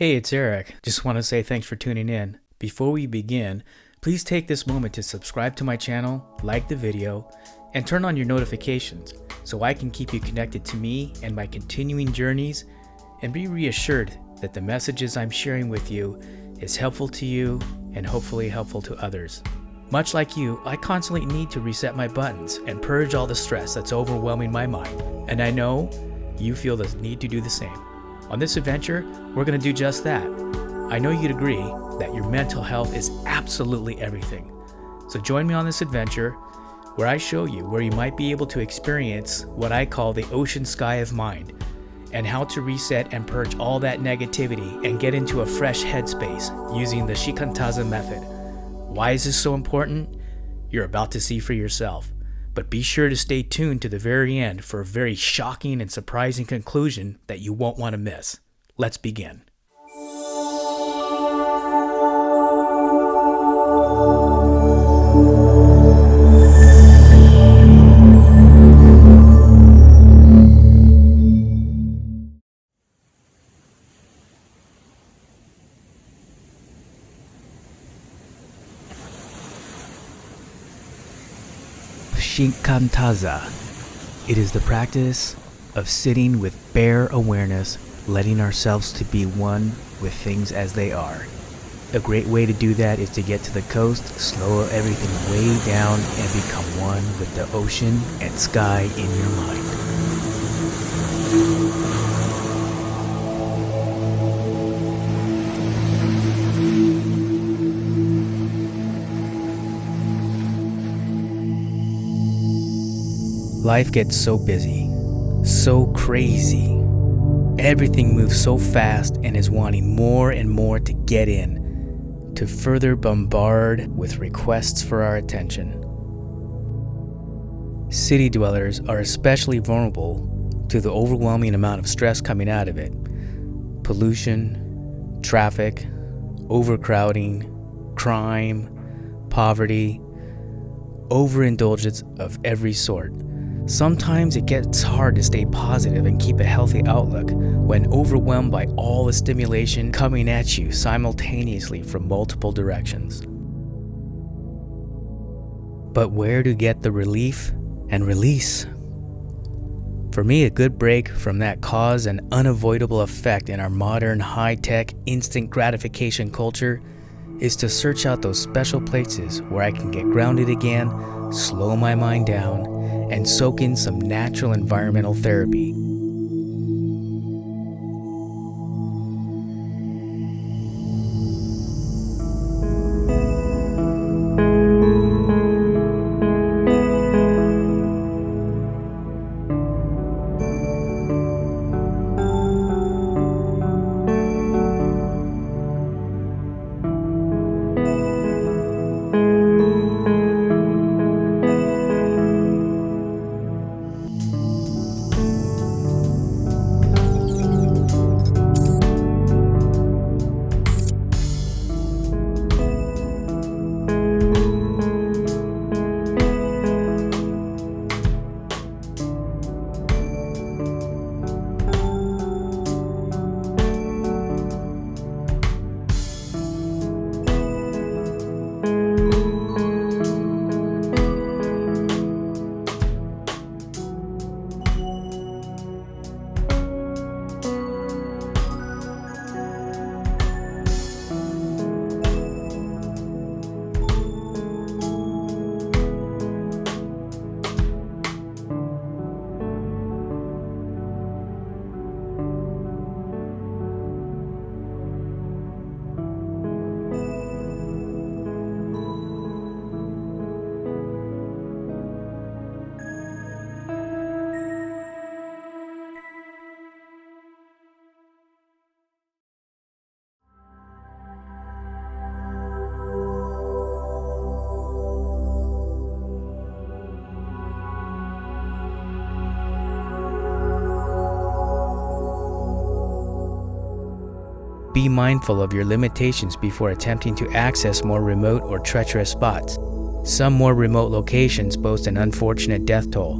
Hey, it's Eric. Just want to say thanks for tuning in. Before we begin, please take this moment to subscribe to my channel, like the video, and turn on your notifications so I can keep you connected to me and my continuing journeys, and be reassured that the messages I'm sharing with you is helpful to you and hopefully helpful to others. Much like you, I constantly need to reset my buttons and purge all the stress that's overwhelming my mind, and I know you feel the need to do the same. On this adventure, we're going to do just that. I know you'd agree that your mental health is absolutely everything. So join me on this adventure where I show you where you might be able to experience what I call the ocean sky of mind, and how to reset and purge all that negativity and get into a fresh headspace using the Shikantaza method. Why is this so important? You're about to see for yourself. But be sure to stay tuned to the very end for a very shocking and surprising conclusion that you won't want to miss. Let's begin. Shikantaza. It is the practice of sitting with bare awareness, letting ourselves to be one with things as they are. A great way to do that is to get to the coast, slow everything way down, and become one with the ocean and sky in your mind. Life gets so busy, so crazy. Everything moves so fast and is wanting more and more to get in, to further bombard with requests for our attention. City dwellers are especially vulnerable to the overwhelming amount of stress coming out of it. Pollution, traffic, overcrowding, crime, poverty, overindulgence of every sort. Sometimes it gets hard to stay positive and keep a healthy outlook when overwhelmed by all the stimulation coming at you simultaneously from multiple directions. But where to get the relief and release? For me, a good break from that cause and unavoidable effect in our modern high-tech instant gratification culture is to search out those special places where I can get grounded again, slow my mind down, and soak in some natural environmental therapy. Be mindful of your limitations before attempting to access more remote or treacherous spots. Some more remote locations boast an unfortunate death toll.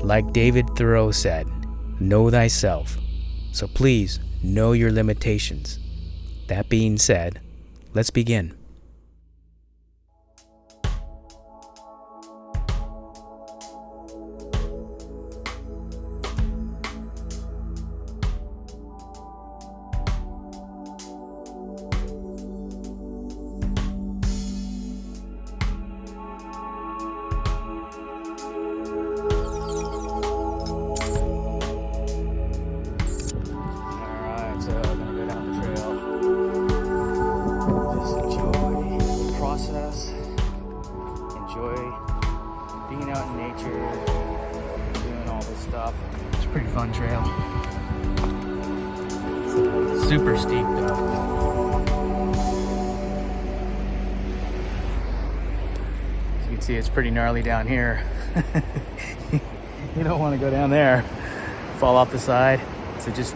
Like David Thoreau said, "Know thyself." So please know your limitations. That being said, let's begin. So I'm gonna go down the trail. Just enjoy the process. Enjoy being out in nature, doing all this stuff. It's a pretty fun trail. It's super steep though. As you can see, it's pretty gnarly down here. You don't want to go down there, fall off the side. So just,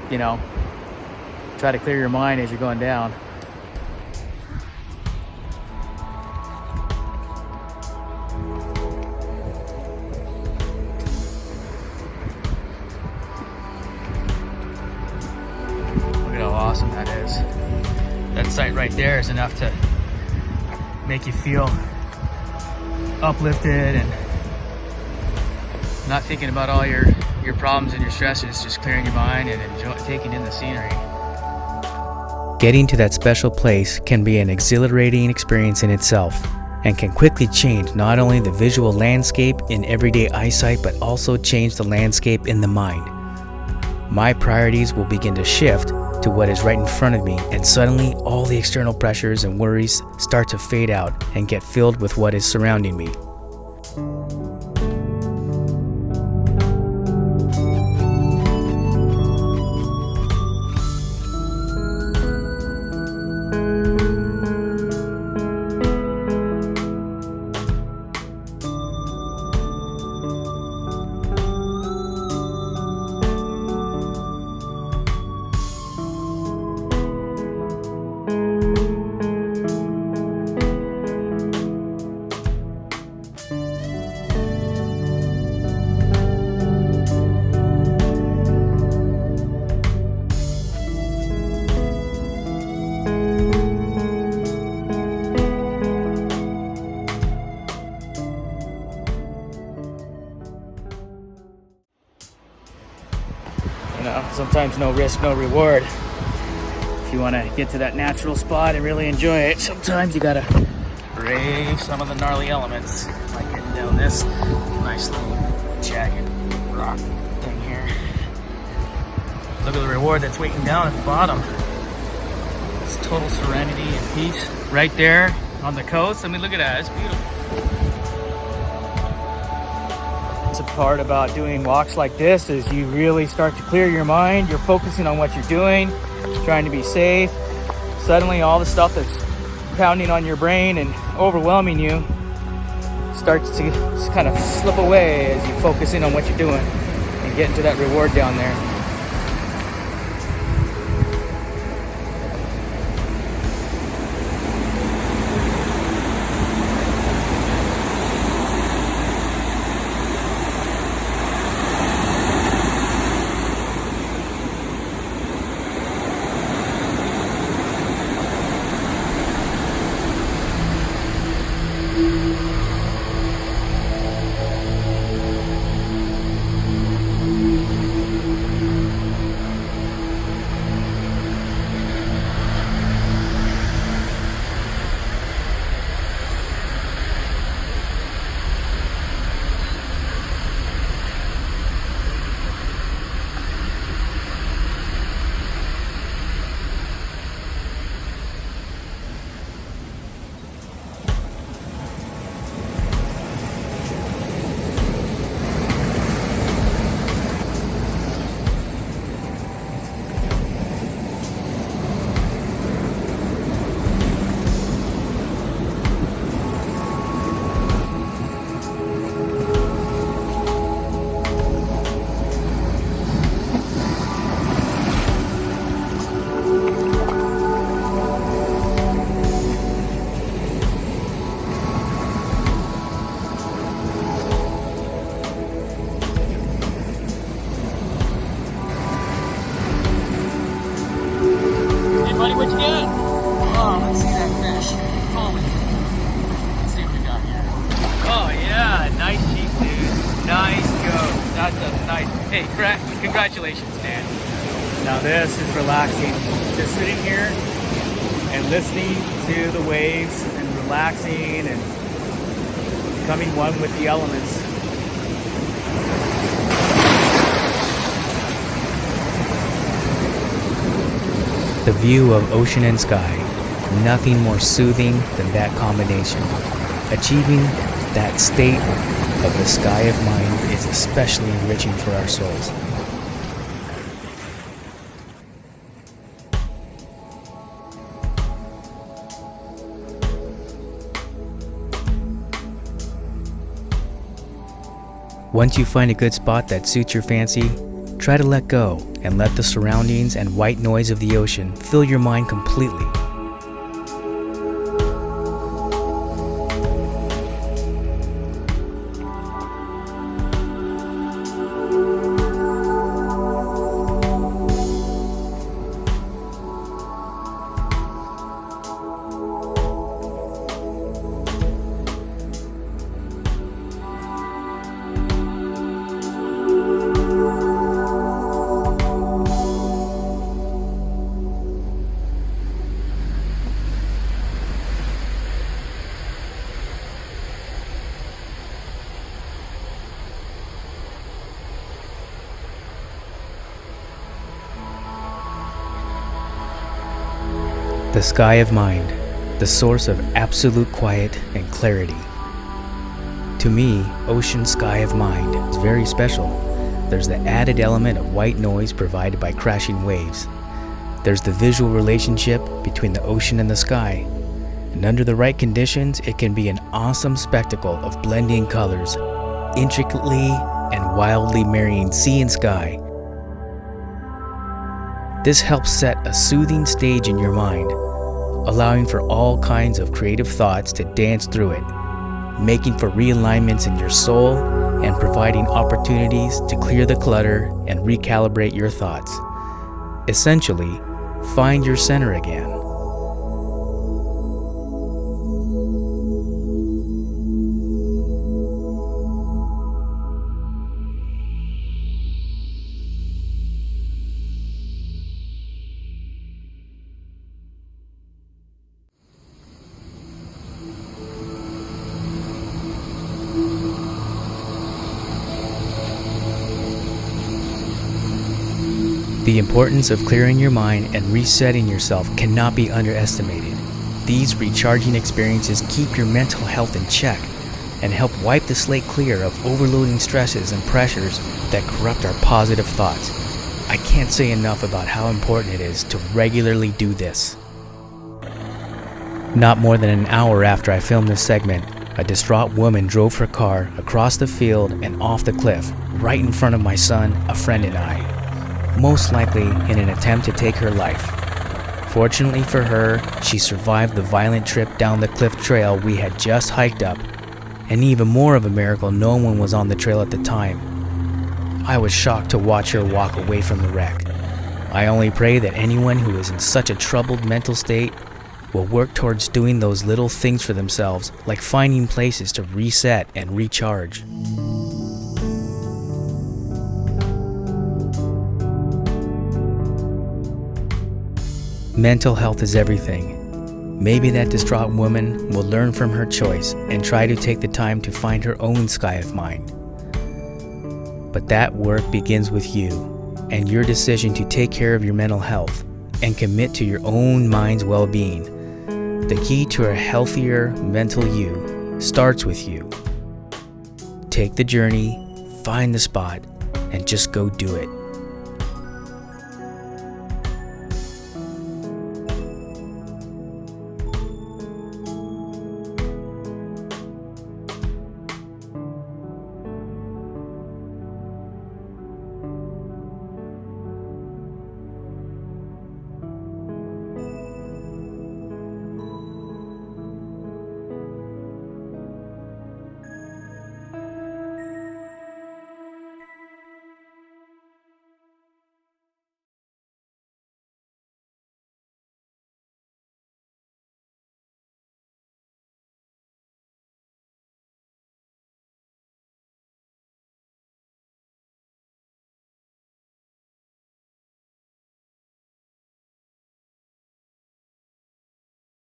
try to clear your mind as you're going down. Look at how awesome that is. That sight right there is enough to make you feel uplifted and not thinking about all your problems and your stresses, just clearing your mind and taking in the scenery. Getting to that special place can be an exhilarating experience in itself and can quickly change not only the visual landscape in everyday eyesight, but also change the landscape in the mind. My priorities will begin to shift to what is right in front of me, and suddenly all the external pressures and worries start to fade out and get filled with what is surrounding me. Sometimes no risk, no reward. If you want to get to that natural spot and really enjoy it, sometimes you gotta brave some of the gnarly elements, like getting down this nice little jagged rock thing here. Look at the reward that's waiting down at the bottom. It's total serenity and peace right there on the coast. I mean, look at that, it's beautiful. The part about doing walks like this is you really start to clear your mind. You're focusing on what you're doing, trying to be safe. Suddenly all the stuff that's pounding on your brain and overwhelming you starts to just kind of slip away as you focus in on what you're doing and get into that reward down there. buddy, what you got? Oh, let's see that fish. Holy. Let's see what we got here. Oh yeah, nice cheek, dude. Nice go. That's a nice. Hey, congratulations, Dan. Now this is relaxing. Just sitting here and listening to the waves and relaxing and becoming one with the elements. The view of ocean and sky, nothing more soothing than that combination. Achieving that state of the sky of mind is especially enriching for our souls. Once you find a good spot that suits your fancy, try to let go and let the surroundings and white noise of the ocean fill your mind completely. The sky of mind, the source of absolute quiet and clarity. To me, ocean sky of mind is very special. There's the added element of white noise provided by crashing waves. There's the visual relationship between the ocean and the sky. And under the right conditions, it can be an awesome spectacle of blending colors, intricately and wildly marrying sea and sky. This helps set a soothing stage in your mind, allowing for all kinds of creative thoughts to dance through it, making for realignments in your soul and providing opportunities to clear the clutter and recalibrate your thoughts. Essentially, find your center again. The importance of clearing your mind and resetting yourself cannot be underestimated. These recharging experiences keep your mental health in check and help wipe the slate clear of overloading stresses and pressures that corrupt our positive thoughts. I can't say enough about how important it is to regularly do this. Not more than an hour after I filmed this segment, a distraught woman drove her car across the field and off the cliff, right in front of my son, a friend, and I, most likely in an attempt to take her life. Fortunately for her, she survived the violent trip down the cliff trail we had just hiked up, and even more of a miracle, no one was on the trail at the time. I was shocked to watch her walk away from the wreck. I only pray that anyone who is in such a troubled mental state will work towards doing those little things for themselves, like finding places to reset and recharge. Mental health is everything. Maybe that distraught woman will learn from her choice and try to take the time to find her own sky of mind. But that work begins with you and your decision to take care of your mental health and commit to your own mind's well-being. The key to a healthier mental you starts with you. Take the journey, find the spot, and just go do it.